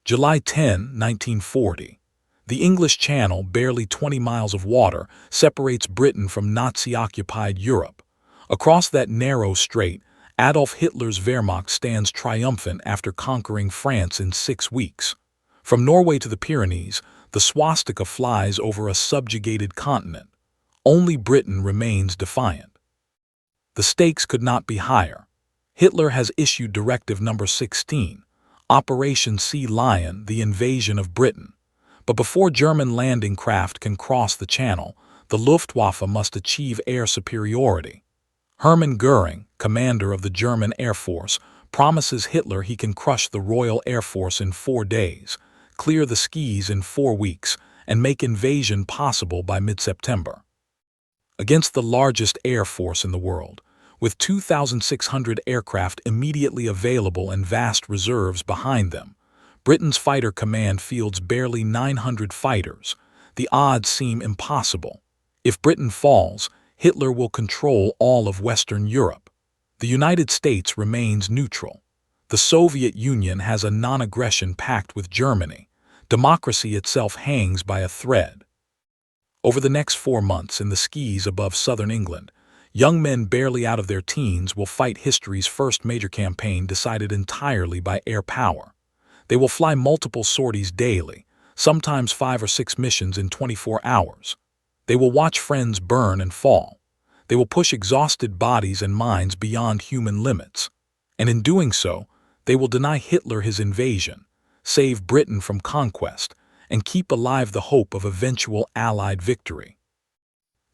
July 10, 1940. The English Channel, barely 20 miles of water, separates Britain from Nazi-occupied Europe. Across that narrow strait, Adolf Hitler's Wehrmacht stands triumphant after conquering France in 6 weeks. From Norway to the Pyrenees, the swastika flies over a subjugated continent. Only Britain remains defiant. The stakes could not be higher. Hitler has issued Directive Number 16, Operation Sea Lion, the invasion of Britain. But before German landing craft can cross the channel, the Luftwaffe must achieve air superiority. Hermann Göring, commander of the German Air Force, promises Hitler he can crush the Royal Air Force in 4 days, clear the skies in 4 weeks, and make invasion possible by mid-September. Against the largest air force in the world, with 2,600 aircraft immediately available and vast reserves behind them, Britain's fighter command fields barely 900 fighters. The odds seem impossible. If Britain falls, Hitler will control all of Western Europe. The United States remains neutral. The Soviet Union has a non-aggression pact with Germany. Democracy itself hangs by a thread. Over the next 4 months in the skies above southern England, young men barely out of their teens will fight history's first major campaign decided entirely by air power. They will fly multiple sorties daily, sometimes 5 or 6 missions in 24 hours. They will watch friends burn and fall. They will push exhausted bodies and minds beyond human limits. And in doing so, they will deny Hitler his invasion, save Britain from conquest, and keep alive the hope of eventual Allied victory.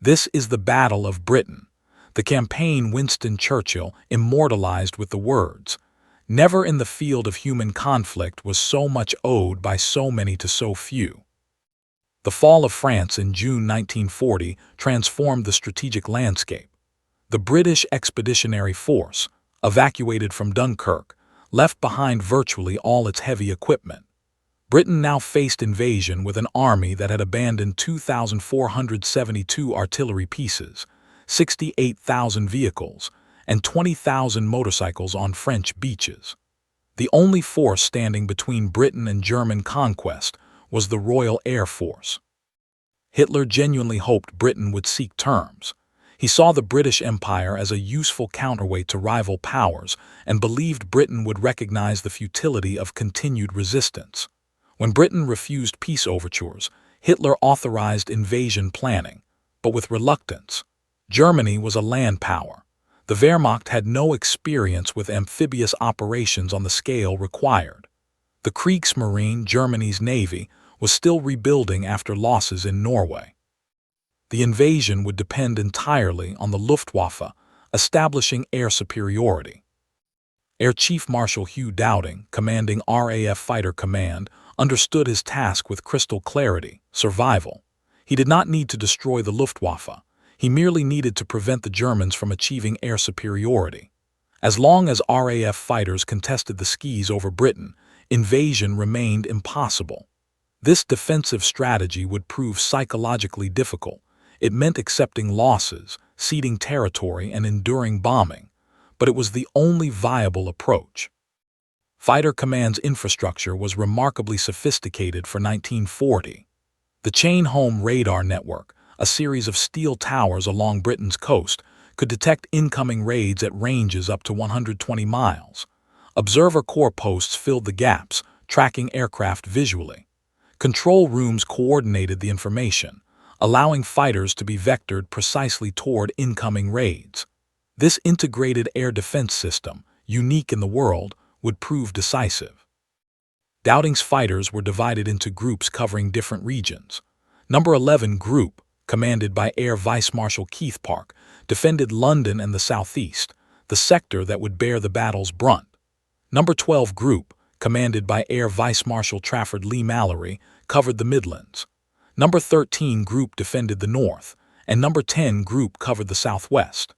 This is the Battle of Britain, the campaign Winston Churchill immortalized with the words, "Never in the field of human conflict was so much owed by so many to so few." The fall of France in June 1940 transformed the strategic landscape. The British Expeditionary Force, evacuated from Dunkirk, left behind virtually all its heavy equipment. Britain now faced invasion with an army that had abandoned 2,472 artillery pieces, 68,000 vehicles, and 20,000 motorcycles on French beaches. The only force standing between Britain and German conquest was the Royal Air Force. Hitler genuinely hoped Britain would seek terms. He saw the British Empire as a useful counterweight to rival powers and believed Britain would recognize the futility of continued resistance. When Britain refused peace overtures, Hitler authorized invasion planning, but with reluctance. Germany was a land power. The Wehrmacht had no experience with amphibious operations on the scale required. The Kriegsmarine, Germany's navy, was still rebuilding after losses in Norway. The invasion would depend entirely on the Luftwaffe establishing air superiority. Air Chief Marshal Hugh Dowding, commanding RAF Fighter Command, understood his task with crystal clarity: survival. He did not need to destroy the Luftwaffe. He merely needed to prevent the Germans from achieving air superiority. As long as RAF fighters contested the skies over Britain, invasion remained impossible. This defensive strategy would prove psychologically difficult. It meant accepting losses, ceding territory, and enduring bombing, but it was the only viable approach. Fighter Command's infrastructure was remarkably sophisticated for 1940. The chain-home radar network, a series of steel towers along Britain's coast, could detect incoming raids at ranges up to 120 miles. Observer corps posts filled the gaps, tracking aircraft visually. Control rooms coordinated the information, allowing fighters to be vectored precisely toward incoming raids. This integrated air defense system, unique in the world, would prove decisive. Dowding's fighters were divided into groups covering different regions. Number 11 Group, commanded by Air Vice Marshal Keith Park, defended London and the southeast, the sector that would bear the battle's brunt. Number 12 Group, commanded by Air Vice Marshal Trafford Leigh-Mallory, covered the Midlands. Number 13 Group defended the north, and Number 10 Group covered the southwest.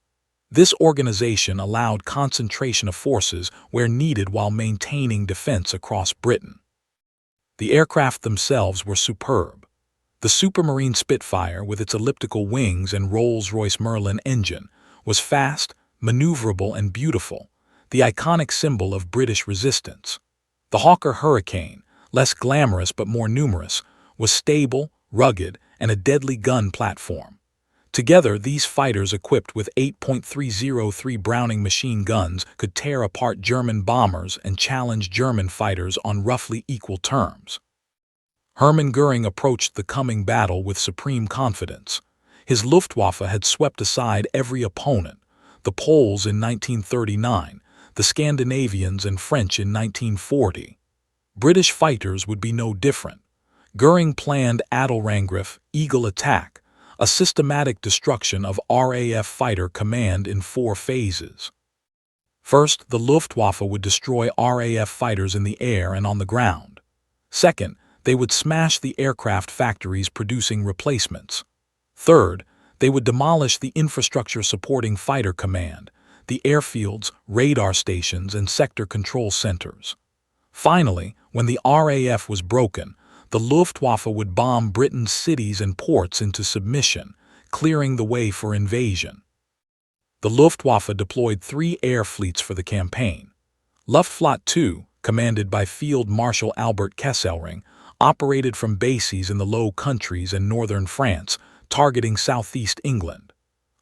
This organization allowed concentration of forces where needed while maintaining defense across Britain. The aircraft themselves were superb. The Supermarine Spitfire, with its elliptical wings and Rolls-Royce Merlin engine, was fast, maneuverable, and beautiful, the iconic symbol of British resistance. The Hawker Hurricane, less glamorous but more numerous, was stable, rugged, and a deadly gun platform. Together, these fighters equipped with 8.303 Browning machine guns could tear apart German bombers and challenge German fighters on roughly equal terms. Hermann Göring approached the coming battle with supreme confidence. His Luftwaffe had swept aside every opponent, the Poles in 1939, the Scandinavians and French in 1940. British fighters would be no different. Göring planned Adelrangriff, Eagle Attack, a systematic destruction of RAF fighter command in 4 phases. First, the Luftwaffe would destroy RAF fighters in the air and on the ground. Second, they would smash the aircraft factories producing replacements. Third, they would demolish the infrastructure supporting fighter command, the airfields, radar stations, and sector control centers. Finally, when the RAF was broken, the Luftwaffe would bomb Britain's cities and ports into submission, clearing the way for invasion. The Luftwaffe deployed 3 air fleets for the campaign. Luftflotte II, commanded by Field Marshal Albert Kesselring, operated from bases in the Low Countries and northern France, targeting southeast England.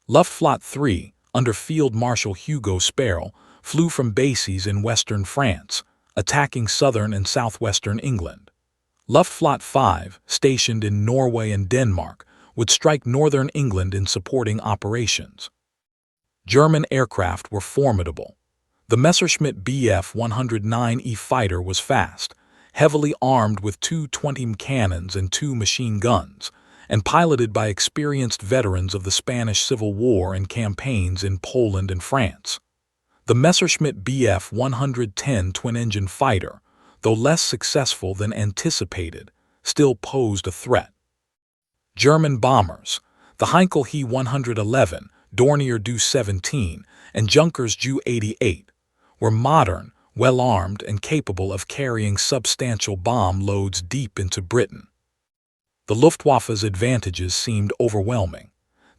Luftflotte III, under Field Marshal Hugo Sparrow, flew from bases in western France, attacking southern and southwestern England. Luftflotte V, stationed in Norway and Denmark, would strike northern England in supporting operations. German aircraft were formidable. The Messerschmitt Bf 109E fighter was fast, heavily armed with 2 20mm cannons and 2 machine guns, and piloted by experienced veterans of the Spanish Civil War and campaigns in Poland and France. The Messerschmitt Bf 110 twin-engine fighter, though less successful than anticipated, still posed a threat. German bombers, the Heinkel He 111, Dornier Du 17, and Junkers Ju 88, were modern, well-armed, and capable of carrying substantial bomb loads deep into Britain. The Luftwaffe's advantages seemed overwhelming.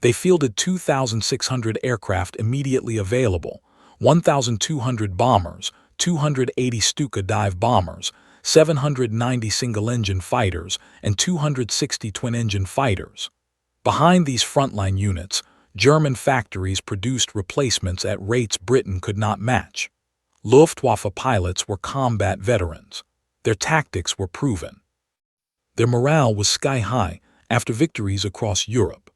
They fielded 2,600 aircraft immediately available, 1,200 bombers, 280 Stuka dive bombers, 790 single-engine fighters, and 260 twin-engine fighters. Behind these frontline units, German factories produced replacements at rates Britain could not match. Luftwaffe pilots were combat veterans. Their tactics were proven. Their morale was sky-high after victories across Europe.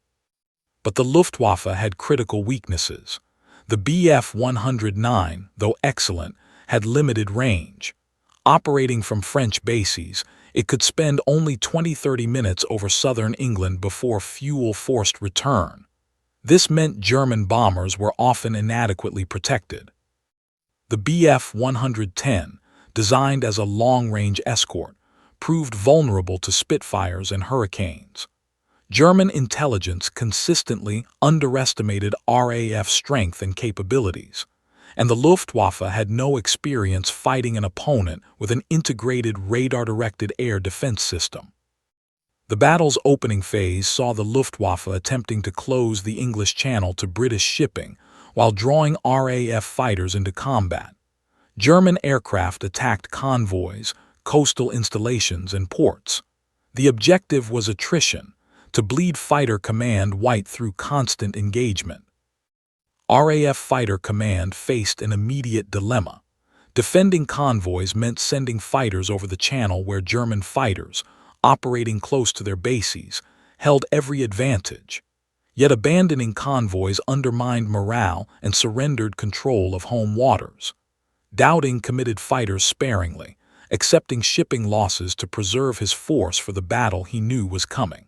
But the Luftwaffe had critical weaknesses. The Bf 109, though excellent, had limited range. Operating from French bases, it could spend only 20–30 minutes over southern England before fuel forced return. This meant German bombers were often inadequately protected. The Bf 110, designed as a long-range escort, proved vulnerable to Spitfires and Hurricanes. German intelligence consistently underestimated RAF strength and capabilities, and the Luftwaffe had no experience fighting an opponent with an integrated radar-directed air defense system. The battle's opening phase saw the Luftwaffe attempting to close the English Channel to British shipping while drawing RAF fighters into combat. German aircraft attacked convoys, coastal installations, and ports. The objective was attrition, to bleed fighter command white through constant engagement. RAF fighter command faced an immediate dilemma. Defending convoys meant sending fighters over the channel where German fighters, operating close to their bases, held every advantage. Yet abandoning convoys undermined morale and surrendered control of home waters. Dowding committed fighters sparingly, accepting shipping losses to preserve his force for the battle he knew was coming.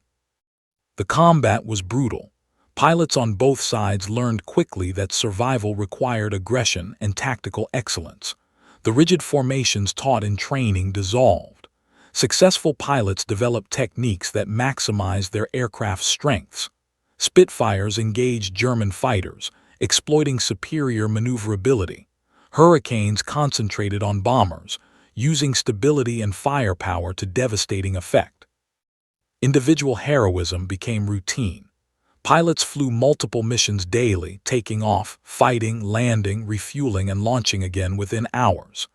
The combat was brutal. Pilots on both sides learned quickly that survival required aggression and tactical excellence. The rigid formations taught in training dissolved. Successful pilots developed techniques that maximized their aircraft's strengths. Spitfires engaged German fighters, exploiting superior maneuverability. Hurricanes concentrated on bombers, using stability and firepower to devastating effect. Individual heroism became routine. Pilots flew multiple missions daily, taking off, fighting, landing, refueling, and launching again within hours.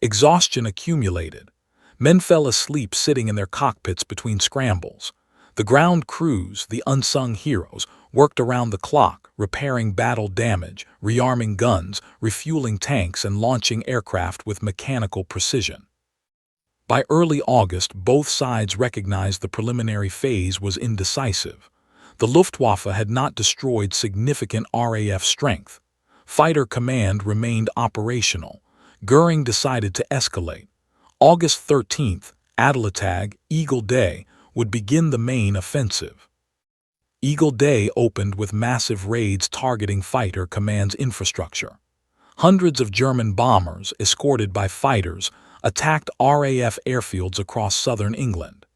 Exhaustion accumulated. Men fell asleep sitting in their cockpits between scrambles. The ground crews, the unsung heroes, worked around the clock, repairing battle damage, rearming guns, refueling tanks, and launching aircraft with mechanical precision. By early August, both sides recognized the preliminary phase was indecisive. The Luftwaffe had not destroyed significant RAF strength. Fighter command remained operational. Goering decided to escalate. August 13th, Adlertag, Eagle Day, would begin the main offensive. Eagle Day opened with massive raids targeting fighter command's infrastructure. Hundreds of German bombers, escorted by fighters, attacked RAF airfields across southern England.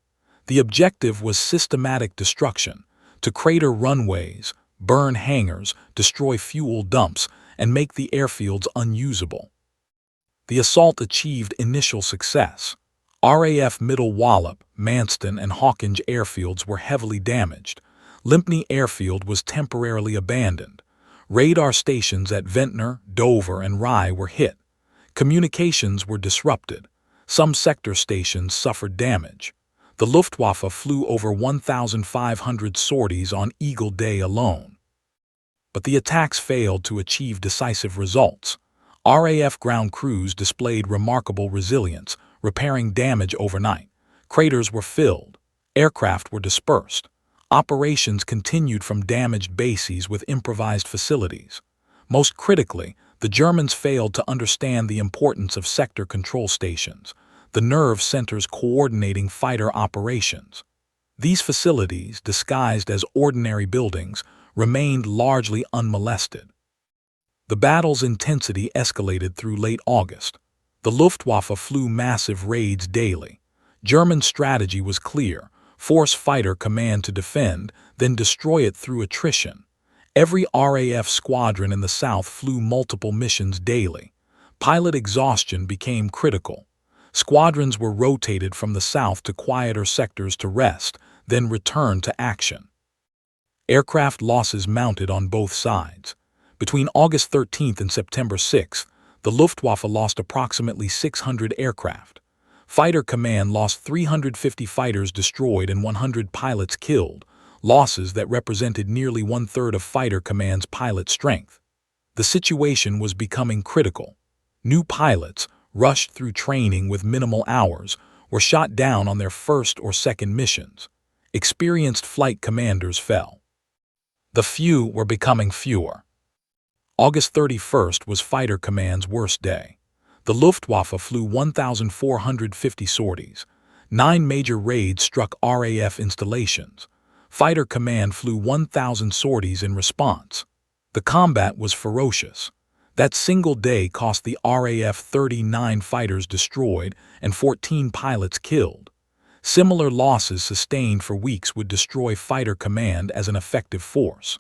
The objective was systematic destruction, to crater runways, burn hangars, destroy fuel dumps, and make the airfields unusable. The assault achieved initial success. RAF Middle Wallop, Manston, and Hawkinge airfields were heavily damaged. Lympne Airfield was temporarily abandoned. Radar stations at Ventnor, Dover, and Rye were hit. Communications were disrupted. Some sector stations suffered damage. The Luftwaffe flew over 1,500 sorties on Eagle Day alone. But the attacks failed to achieve decisive results. RAF ground crews displayed remarkable resilience, repairing damage overnight. Craters were filled. Aircraft were dispersed. Operations continued from damaged bases with improvised facilities. Most critically, the Germans failed to understand the importance of sector control stations, the nerve centers coordinating fighter operations. These facilities, disguised as ordinary buildings, remained largely unmolested. The battle's intensity escalated through late August. The Luftwaffe flew massive raids daily. German strategy was clear: force fighter command to defend, then destroy it through attrition. Every RAF squadron in the south flew multiple missions daily. Pilot exhaustion became critical. Squadrons were rotated from the south to quieter sectors to rest, then returned to action. Aircraft losses mounted on both sides. Between August 13th and September 6th, the Luftwaffe lost approximately 600 aircraft. Fighter command lost 350 fighters destroyed and 100 pilots killed, losses that represented nearly one-third of fighter command's pilot strength. The situation was becoming critical. New pilots, rushed through training with minimal hours, were shot down on their first or second missions. Experienced flight commanders fell. The few were becoming fewer. August 31st was fighter command's worst day. The Luftwaffe flew 1,450 sorties. 9 major raids struck RAF installations. Fighter command flew 1,000 sorties in response. The combat was ferocious. That single day cost the RAF 39 fighters destroyed and 14 pilots killed. Similar losses sustained for weeks would destroy fighter command as an effective force.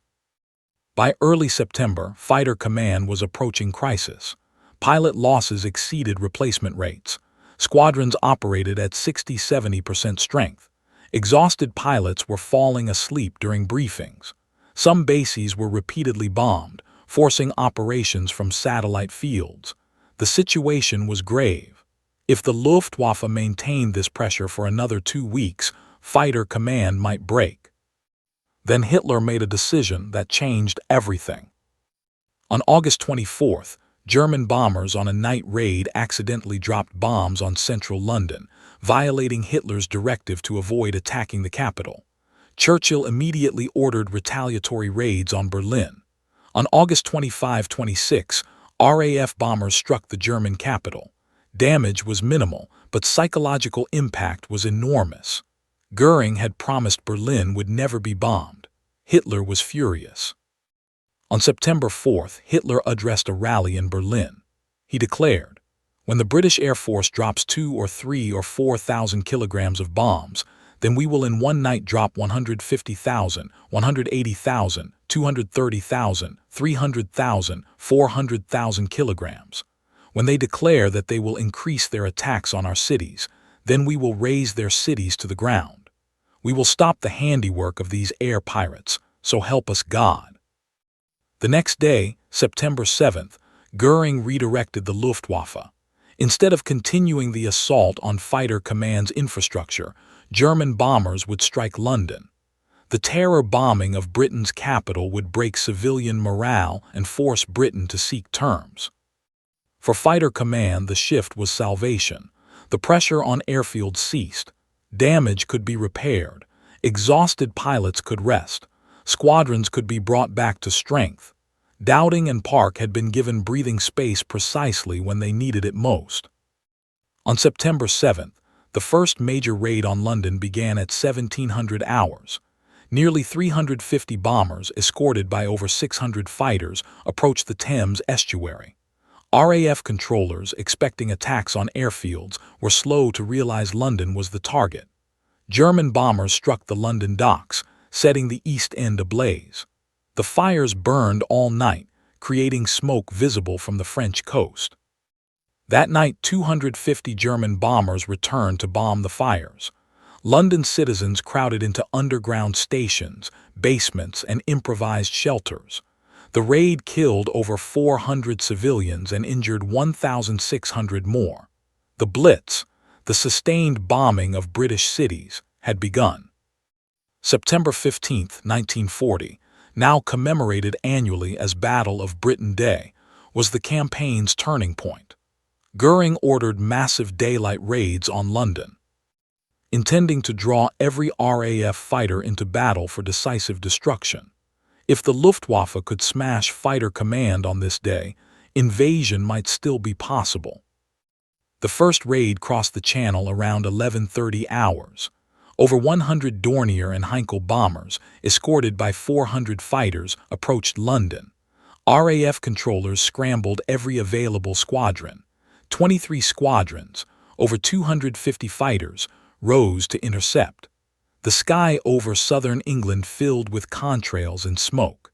By early September, fighter command was approaching crisis. Pilot losses exceeded replacement rates. Squadrons operated at 60–70% strength. Exhausted pilots were falling asleep during briefings. Some bases were repeatedly bombed, forcing operations from satellite fields. The situation was grave. If the Luftwaffe maintained this pressure for another 2 weeks, fighter command might break. Then Hitler made a decision that changed everything. On August 24th, German bombers on a night raid accidentally dropped bombs on central London, violating Hitler's directive to avoid attacking the capital. Churchill immediately ordered retaliatory raids on Berlin. On August 25–26, RAF bombers struck the German capital. Damage was minimal, but psychological impact was enormous. Goering had promised Berlin would never be bombed. Hitler was furious. On September 4th, Hitler addressed a rally in Berlin. He declared, "When the British Air Force drops 2 or 3 or 4,000 kilograms of bombs, then we will in one night drop 150,000, 180,000, 230,000, 300,000, 400,000 kilograms. When they declare that they will increase their attacks on our cities, then we will raise their cities to the ground. We will stop the handiwork of these air pirates, so help us God." The next day, September 7th, Goering redirected the Luftwaffe. Instead of continuing the assault on Fighter Command's infrastructure, German bombers would strike London. The terror bombing of Britain's capital would break civilian morale and force Britain to seek terms. For Fighter Command, the shift was salvation. The pressure on airfields ceased. Damage could be repaired. Exhausted pilots could rest. Squadrons could be brought back to strength. Dowding and Park had been given breathing space precisely when they needed it most. On September 7th, the first major raid on London began at 1700 hours. Nearly 350 bombers, escorted by over 600 fighters, approached the Thames estuary. RAF controllers, expecting attacks on airfields, were slow to realize London was the target. German bombers struck the London docks, setting the East End ablaze. The fires burned all night, creating smoke visible from the French coast. That night, 250 German bombers returned to bomb the fires. London citizens crowded into underground stations, basements, and improvised shelters. The raid killed over 400 civilians and injured 1,600 more. The Blitz, the sustained bombing of British cities, had begun. September 15, 1940, now commemorated annually as Battle of Britain Day, was the campaign's turning point. Goering ordered massive daylight raids on London, intending to draw every RAF fighter into battle for decisive destruction. If the Luftwaffe could smash Fighter Command on this day, invasion might still be possible. The first raid crossed the Channel around 11:30 hours. Over 100 Dornier and Heinkel bombers, escorted by 400 fighters, approached London. RAF controllers scrambled every available squadron. 23 squadrons, over 250 fighters, rose to intercept. The sky over southern England filled with contrails and smoke.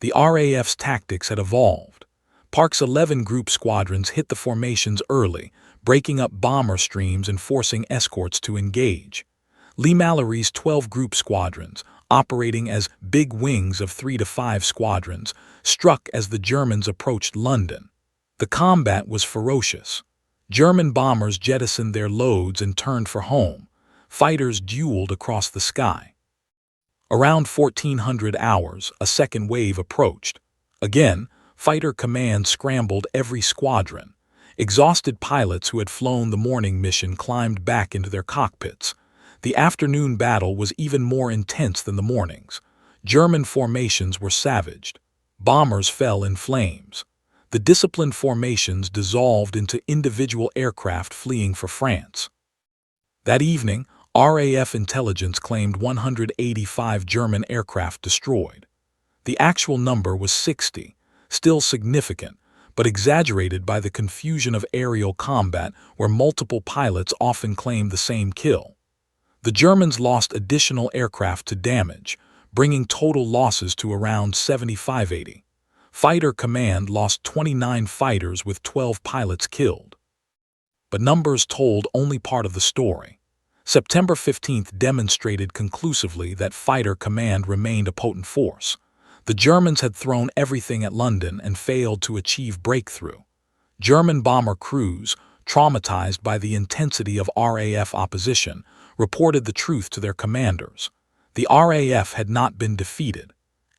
The RAF's tactics had evolved. Park's 11 group squadrons hit the formations early, breaking up bomber streams and forcing escorts to engage. Lee Mallory's 12 group squadrons, operating as big wings of 3 to 5 squadrons, struck as the Germans approached London. The combat was ferocious. German bombers jettisoned their loads and turned for home. Fighters dueled across the sky. Around 1400 hours, a second wave approached. Again, Fighter Command scrambled every squadron. Exhausted pilots who had flown the morning mission climbed back into their cockpits. The afternoon battle was even more intense than the mornings. German formations were savaged. Bombers fell in flames. The disciplined formations dissolved into individual aircraft fleeing for France. That evening, RAF intelligence claimed 185 German aircraft destroyed. The actual number was 60, still significant, but exaggerated by the confusion of aerial combat where multiple pilots often claimed the same kill. The Germans lost additional aircraft to damage, bringing total losses to around 75-80. Fighter Command lost 29 fighters with 12 pilots killed. But numbers told only part of the story. September 15th demonstrated conclusively that Fighter Command remained a potent force. The Germans had thrown everything at London and failed to achieve breakthrough. German bomber crews, traumatized by the intensity of RAF opposition, reported the truth to their commanders. The RAF had not been defeated.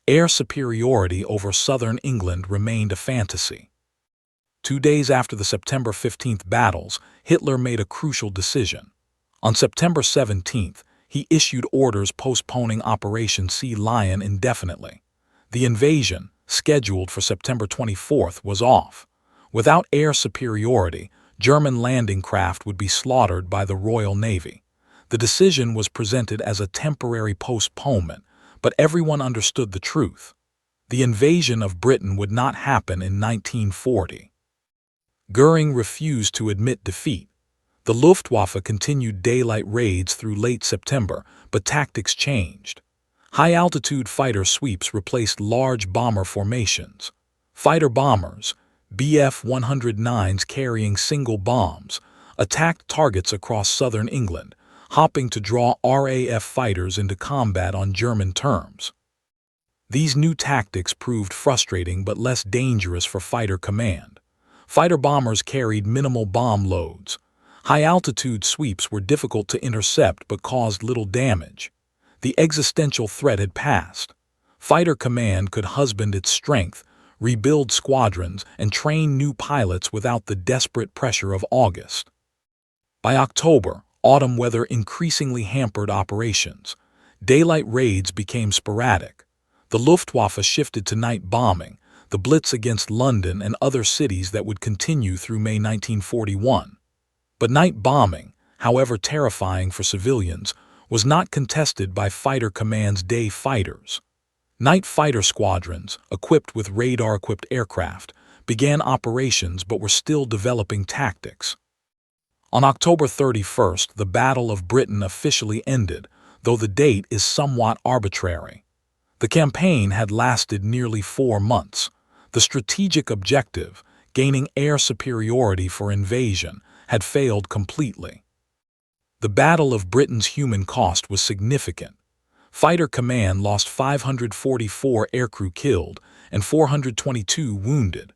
Air superiority over southern England remained a fantasy. 2 days after the September 15th battles, Hitler made a crucial decision. On September 17th, he issued orders postponing Operation Sea Lion indefinitely. The invasion, scheduled for September 24th, was off. Without air superiority, German landing craft would be slaughtered by the Royal Navy. The decision was presented as a temporary postponement, but everyone understood the truth. The invasion of Britain would not happen in 1940. Goering refused to admit defeat. The Luftwaffe continued daylight raids through late September, but tactics changed. High-altitude fighter sweeps replaced large bomber formations. Fighter bombers, Bf-109s carrying single bombs, attacked targets across southern England, hopping to draw RAF fighters into combat on German terms. These new tactics proved frustrating but less dangerous for Fighter Command. Fighter bombers carried minimal bomb loads. High-altitude sweeps were difficult to intercept but caused little damage. The existential threat had passed. Fighter Command could husband its strength, rebuild squadrons, and train new pilots without the desperate pressure of August. By October, autumn weather increasingly hampered operations. Daylight raids became sporadic. The Luftwaffe shifted to night bombing, the Blitz against London and other cities that would continue through May 1941. But night bombing, however terrifying for civilians, was not contested by Fighter Command's day fighters. Night fighter squadrons, equipped with radar-equipped aircraft, began operations but were still developing tactics. On October 31st, the Battle of Britain officially ended, though the date is somewhat arbitrary. The campaign had lasted nearly 4 months. The strategic objective, gaining air superiority for invasion, had failed completely. The Battle of Britain's human cost was significant. Fighter Command lost 544 aircrew killed and 422 wounded.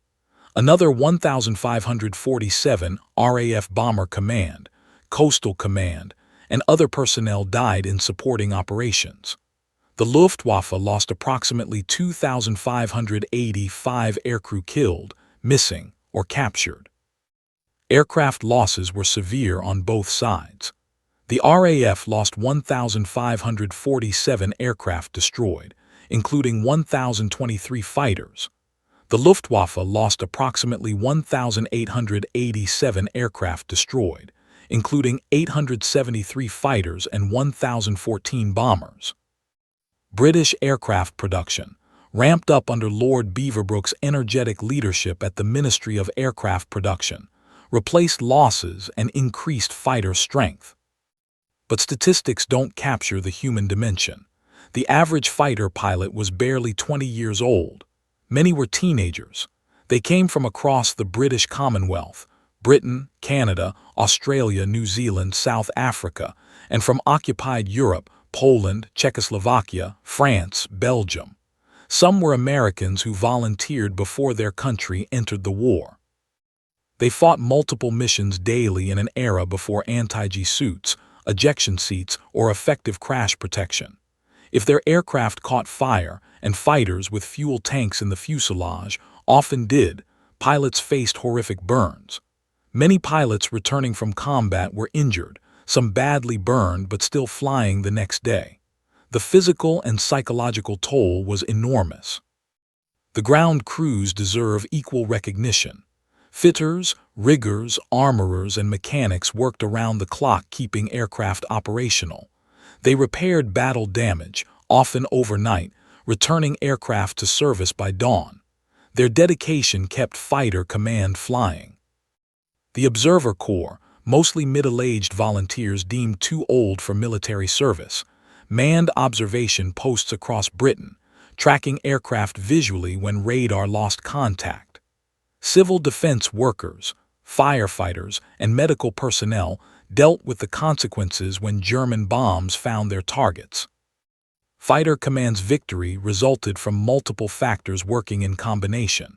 Another 1,547 RAF Bomber Command, Coastal Command, and other personnel died in supporting operations. The Luftwaffe lost approximately 2,585 aircrew killed, missing, or captured. Aircraft losses were severe on both sides. The RAF lost 1,547 aircraft destroyed, including 1,023 fighters. The Luftwaffe lost approximately 1,887 aircraft destroyed, including 873 fighters and 1,014 bombers. British aircraft production, ramped up under Lord Beaverbrook's energetic leadership at the Ministry of Aircraft Production, replaced losses and increased fighter strength. But statistics don't capture the human dimension. The average fighter pilot was barely 20 years old. Many were teenagers. They came from across the British Commonwealth, Britain, Canada, Australia, New Zealand, South Africa, and from occupied Europe, Poland, Czechoslovakia, France, Belgium. Some were Americans who volunteered before their country entered the war. They fought multiple missions daily in an era before anti-G suits, ejection seats, or effective crash protection. If their aircraft caught fire, and fighters with fuel tanks in the fuselage often did, pilots faced horrific burns. Many pilots returning from combat were injured, some badly burned but still flying the next day. The physical and psychological toll was enormous. The ground crews deserve equal recognition. Fitters, riggers, armorers, and mechanics worked around the clock keeping aircraft operational. They repaired battle damage, often overnight, returning aircraft to service by dawn. Their dedication kept Fighter Command flying. The Observer Corps, mostly middle-aged volunteers deemed too old for military service, manned observation posts across Britain, tracking aircraft visually when radar lost contact. Civil defense workers, firefighters, and medical personnel dealt with the consequences when German bombs found their targets. Fighter Command's victory resulted from multiple factors working in combination.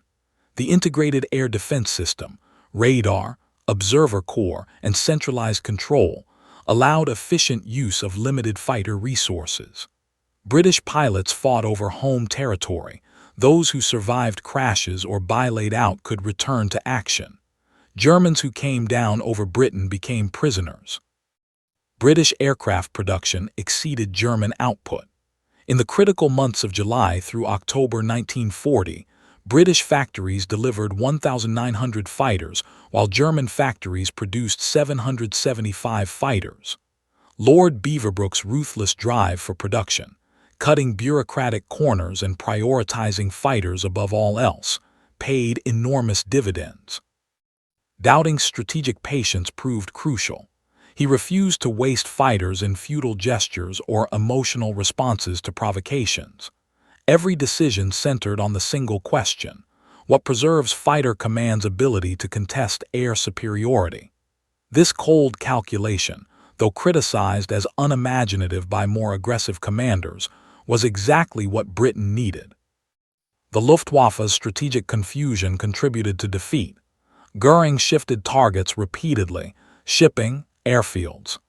The integrated air defense system, radar, observer corps, and centralized control allowed efficient use of limited fighter resources. British pilots fought over home territory. Those who survived crashes or bilayed out could return to action. Germans who came down over Britain became prisoners. British aircraft production exceeded German output. In the critical months of July through October 1940, British factories delivered 1,900 fighters, while German factories produced 775 fighters. Lord Beaverbrook's ruthless drive for production, cutting bureaucratic corners and prioritizing fighters above all else, paid enormous dividends. Dowding's strategic patience proved crucial. He refused to waste fighters in futile gestures or emotional responses to provocations. Every decision centered on the single question: what preserves Fighter Command's ability to contest air superiority? This cold calculation, though criticized as unimaginative by more aggressive commanders, was exactly what Britain needed. The Luftwaffe's strategic confusion contributed to defeat. Goering shifted targets repeatedly, shipping, airfields,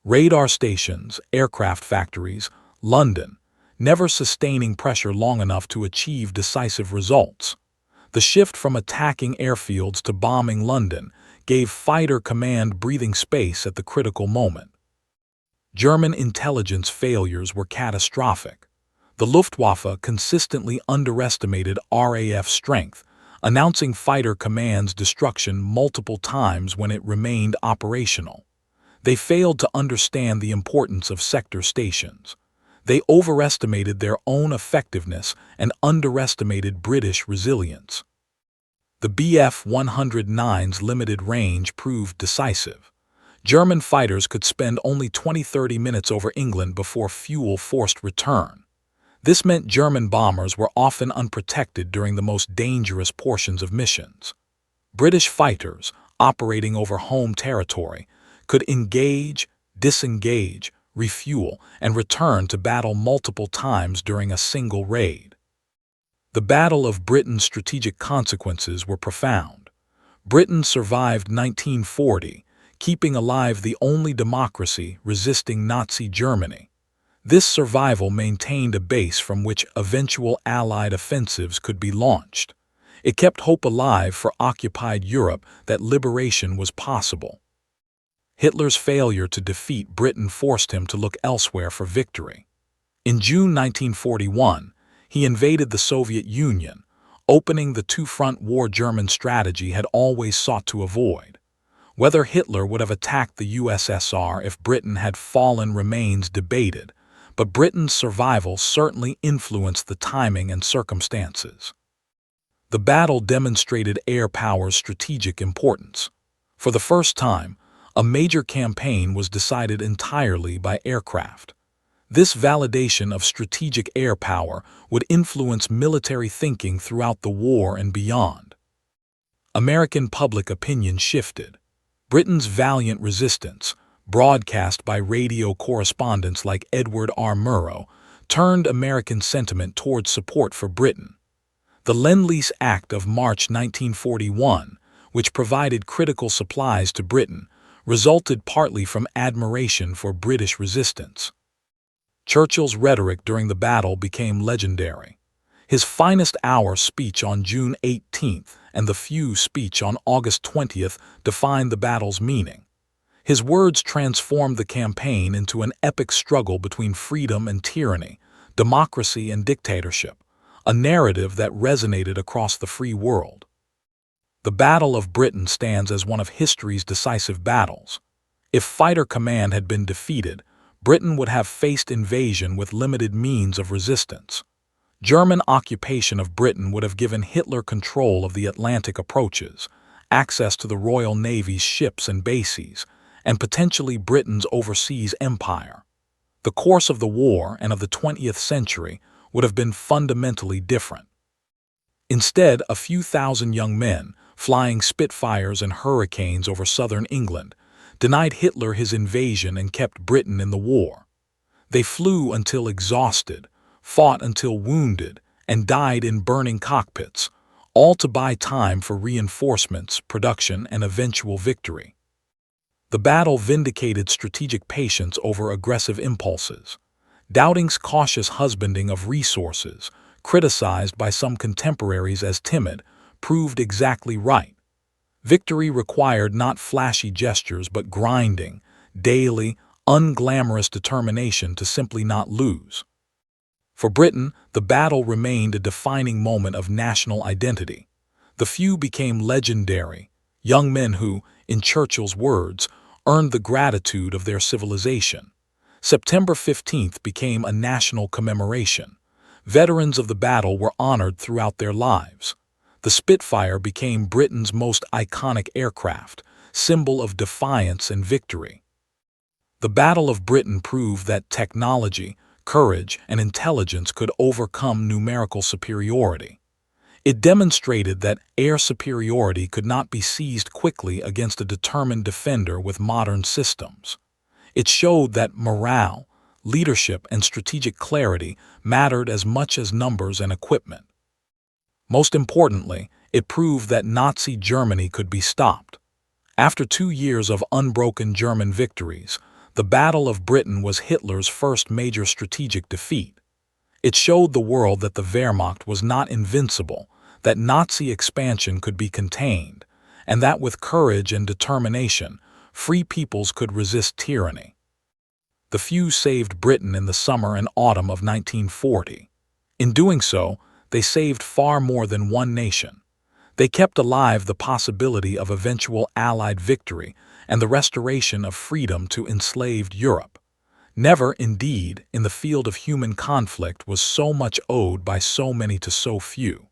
radar stations, aircraft factories, London, never sustaining pressure long enough to achieve decisive results. The shift from attacking airfields to bombing London gave fighter command breathing space at the critical moment. German intelligence failures were catastrophic. The Luftwaffe consistently underestimated RAF strength, announcing fighter command's destruction multiple times when it remained operational. They failed to understand the importance of sector stations. They overestimated their own effectiveness and underestimated British resilience. The Bf-109's limited range proved decisive. German fighters could spend only 20–30 minutes over England before fuel forced return. This meant German bombers were often unprotected during the most dangerous portions of missions. British fighters, operating over home territory, could engage, disengage, refuel, and return to battle multiple times during a single raid. The Battle of Britain's strategic consequences were profound. Britain survived 1940, keeping alive the only democracy resisting Nazi Germany. This survival maintained a base from which eventual Allied offensives could be launched. It kept hope alive for occupied Europe that liberation was possible. Hitler's failure to defeat Britain forced him to look elsewhere for victory. In June 1941, he invaded the Soviet Union, opening the two-front war German strategy had always sought to avoid. Whether Hitler would have attacked the USSR if Britain had fallen remains debated, but Britain's survival certainly influenced the timing and circumstances. The battle demonstrated air power's strategic importance. For the first time, a major campaign was decided entirely by aircraft. This validation of strategic air power would influence military thinking throughout the war and beyond. American public opinion shifted. Britain's valiant resistance, broadcast by radio correspondents like Edward R. Murrow, turned American sentiment toward support for Britain. The Lend-Lease Act of March 1941, which provided critical supplies to Britain, resulted partly from admiration for British resistance. Churchill's rhetoric during the battle became legendary. His finest hour speech on June 18th and the few speech on August 20th defined the battle's meaning. His words transformed the campaign into an epic struggle between freedom and tyranny, democracy and dictatorship, a narrative that resonated across the free world. The Battle of Britain stands as one of history's decisive battles. If fighter command had been defeated, Britain would have faced invasion with limited means of resistance. German occupation of Britain would have given Hitler control of the Atlantic approaches, access to the Royal Navy's ships and bases, and potentially Britain's overseas empire. The course of the war and of the 20th century would have been fundamentally different. Instead, a few thousand young men, flying Spitfires and Hurricanes over southern England, denied Hitler his invasion and kept Britain in the war. They flew until exhausted, fought until wounded, and died in burning cockpits, all to buy time for reinforcements, production, and eventual victory. The battle vindicated strategic patience over aggressive impulses. Dowding's cautious husbanding of resources, criticized by some contemporaries as timid, proved exactly right. Victory required not flashy gestures but grinding, daily, unglamorous determination to simply not lose. For Britain, the battle remained a defining moment of national identity. The few became legendary, young men who, in Churchill's words, earned the gratitude of their civilization. September 15th became a national commemoration. Veterans of the battle were honored throughout their lives. The Spitfire became Britain's most iconic aircraft, symbol of defiance and victory. The Battle of Britain proved that technology, courage, and intelligence could overcome numerical superiority. It demonstrated that air superiority could not be seized quickly against a determined defender with modern systems. It showed that morale, leadership, and strategic clarity mattered as much as numbers and equipment. Most importantly, It proved that Nazi Germany could be stopped. After 2 years of unbroken German victories, the Battle of Britain was Hitler's first major strategic defeat. It showed the world that the Wehrmacht was not invincible, that Nazi expansion could be contained, and that with courage and determination, free peoples could resist tyranny. The few saved Britain in the summer and autumn of 1940. In doing so, they saved far more than one nation. They kept alive the possibility of eventual Allied victory and the restoration of freedom to enslaved Europe. Never, indeed, in the field of human conflict was so much owed by so many to so few.